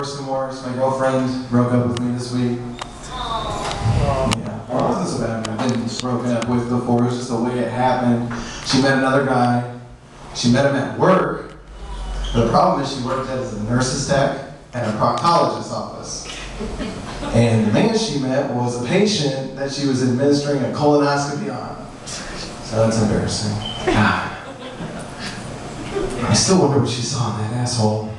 Some worse. My girlfriend broke up with me this week. Yeah, well, it wasn't so bad. I didn't broken up with before. It was just the way it happened. She met another guy. She met him at work. The problem is she worked as a nurse's tech at a proctologist's office. And the man she met was a patient that she was administering a colonoscopy on. So that's embarrassing. God. I still wonder what she saw in that asshole.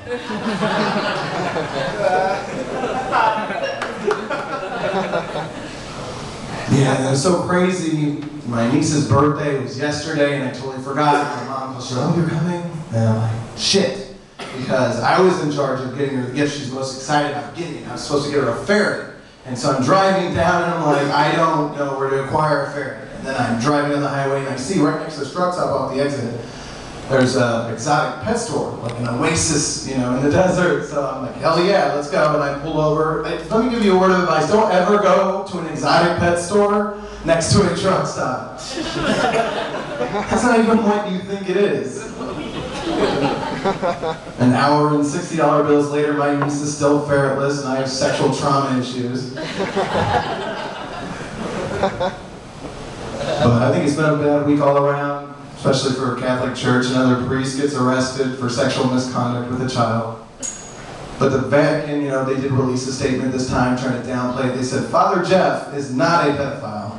Yeah, it was so crazy. My niece's birthday was yesterday, and I totally forgot. My mom goes, "Oh, you're coming?" And I'm like, "Shit," because I was in charge of getting her the gift she's most excited about getting. I was supposed to get her a ferret, and so I'm driving down, and I'm like, I don't know where to acquire a ferret. And then I'm driving on the highway, and I see right next to the truck stop off the exit, there's an exotic pet store, like an oasis, in the desert. So I'm like, hell yeah, let's go. And I pull over. Let me give you a word of advice. Don't ever go to an exotic pet store next to a truck stop. That's not even what you think it is. An hour and $60 bills later, my niece is still ferretless and I have sexual trauma issues. But I think it's been a bad week all around. Especially for a Catholic church. Another priest gets arrested for sexual misconduct with a child. But the Vatican, they did release a statement this time trying to downplay it. They said, Father Jeff is not a pedophile.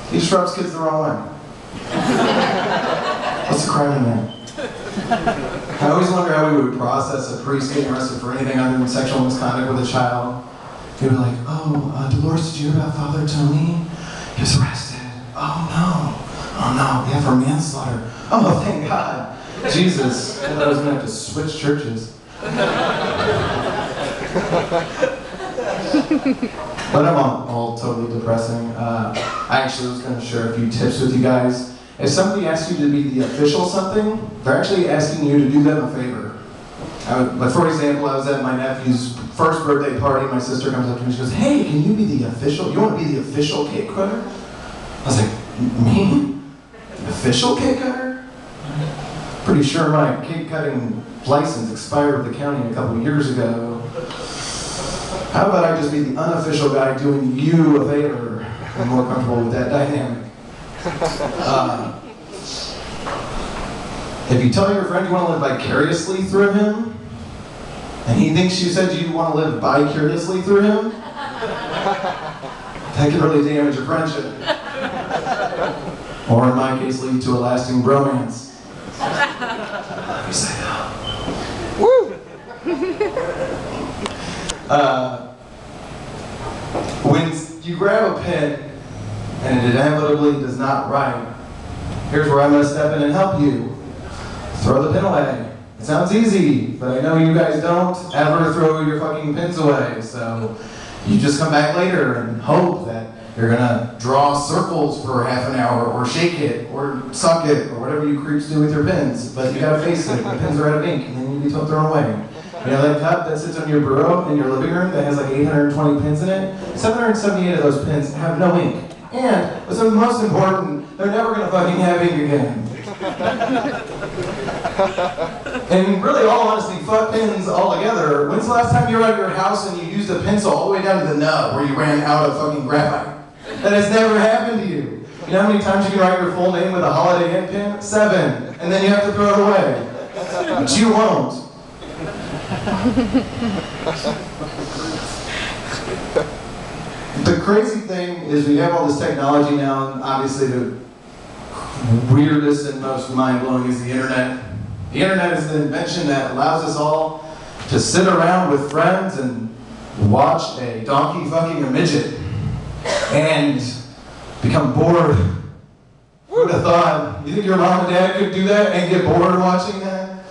He just rubs kids the wrong way. What's the crime in that? I always wonder how we would process a priest getting arrested for anything other than sexual misconduct with a child. They'd be like, Dolores, did you hear about Father Tony? He was arrested. Oh no. Oh no, yeah, for manslaughter. Oh, thank God. Jesus. I thought I was going to have to switch churches. But I'm all totally depressing. I actually was going to share a few tips with you guys. If somebody asks you to be the official something, they're actually asking you to do them a favor. But for example, I was at my nephew's first birthday party. My sister comes up to me and she goes, hey, can you be the official? You want to be the official cake cutter? I was like, me? Official cake cutter? Pretty sure my cake cutting license expired with the county a couple years ago. How about I just be the unofficial guy doing you a favor? I'm more comfortable with that dynamic. If you tell your friend you want to live vicariously through him, and he thinks you said you want to live vicariously through him, that can really damage a friendship. Or in my case, lead to a lasting bromance. Let me say that. Woo! When you grab a pen and it inevitably does not write, here's where I'm going to step in and help you. Throw the pen away. It sounds easy, but I know you guys don't ever throw your fucking pens away. So you just come back later and hope that you're gonna draw circles for half an hour, or shake it, or suck it, or whatever you creeps do with your pens. But you gotta face it. The pens are out of ink, and then you be thrown away. That cup that sits on your bureau in your living room that has like 820 pins in it, 778 of those pins have no ink. And what's the most important, they're never gonna fucking have ink again. And really, all honesty, fuck pens altogether. When's the last time you were at your house and you used a pencil all the way down to the nub where you ran out of fucking graphite? That has never happened to you. You know how many times you can write your full name with a Holiday Inn pen? 7. And then you have to throw it away. But you won't. The crazy thing is we have all this technology now, and obviously the weirdest and most mind-blowing is the internet. The internet is the invention that allows us all to sit around with friends and watch a donkey fucking a midget and become bored. Who would have thought? You think your mom and dad could do that and get bored watching that?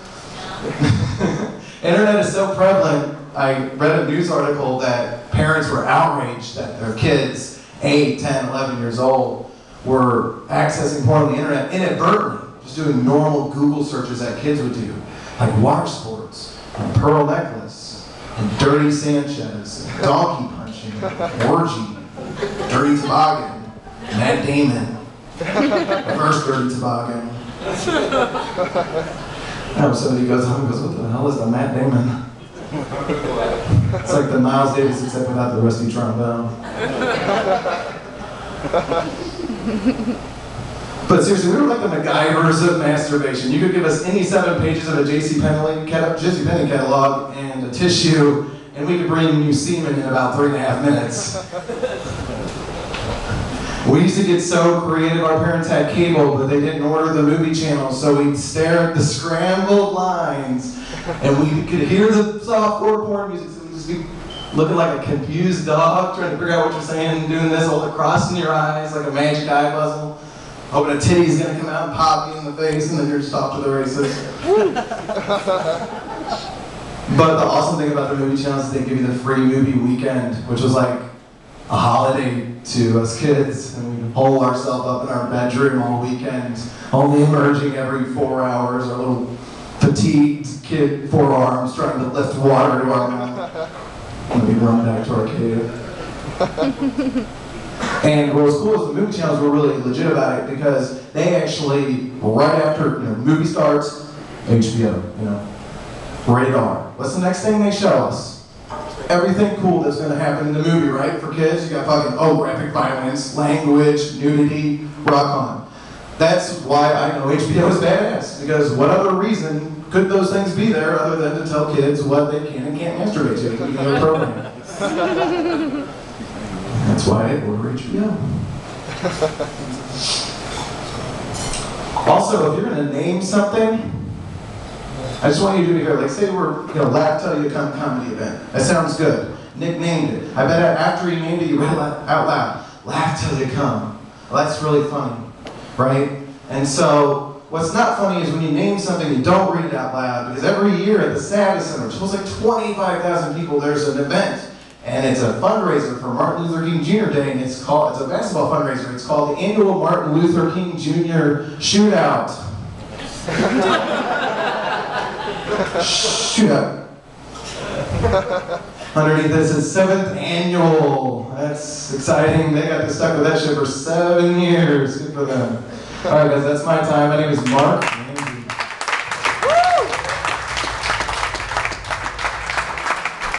Internet is so prevalent. I read a news article that parents were outraged that their kids, 8, 10, 11 years old, were accessing porn on the internet inadvertently, just doing normal Google searches that kids would do, like water sports, and pearl necklace, and dirty Sanchez, and donkey punching, orgy, dirty toboggan, Matt Damon, the first dirty toboggan. Now somebody goes home and goes, what the hell is the Matt Damon? It's like the Miles Davis except without the rusty trombone. But seriously, we were like the MacGyvers of masturbation. You could give us any 7 pages of a J.C. Penney catalog and a tissue, and we could bring you semen in about 3.5 minutes. We used to get so creative, our parents had cable, but they didn't order the movie channel, so we'd stare at the scrambled lines, and we could hear the softcore porn music, so we'd just be looking like a confused dog, trying to figure out what you're saying, and doing this, all crossing your eyes like a magic eye puzzle, hoping a titty's gonna come out and pop you in the face, and then you're just off to the races. But the awesome thing about the movie channels is they give you the free movie weekend, which was like a holiday to us kids, and we'd hole ourselves up in our bedroom all weekend, only emerging every 4 hours, our little fatigued kid forearms trying to lift water to our mouth. And we'd run back to our cave. And what was cool is the movie channels were really legit about it because they actually, right after movie starts, HBO, rated R. What's the next thing they show us? Everything cool that's going to happen in the movie, right? For kids, you got fucking, graphic violence, language, nudity, rock on. That's why I know HBO is badass, because what other reason could those things be there other than to tell kids what they can and can't masturbate to in their program? That's why I order HBO. Also, if you're going to name something, I just want you to do it here. Like, say we're, Laugh Till You Come comedy event. That sounds good. Nick named it. I bet after he named it, you read it out loud. Laugh till you come. Well, that's really funny, right? And so, what's not funny is when you name something, you don't read it out loud, because every year at the Savage Center, which holds like 25,000 people, there's an event. And it's a fundraiser for Martin Luther King Jr. Day, and it's a basketball fundraiser. It's called the annual Martin Luther King Jr. Shootout. Shootout. Underneath this is 7th annual. That's exciting. They got stuck with that shit for 7 years. Good for them. All right, guys, that's my time. My name is Mark.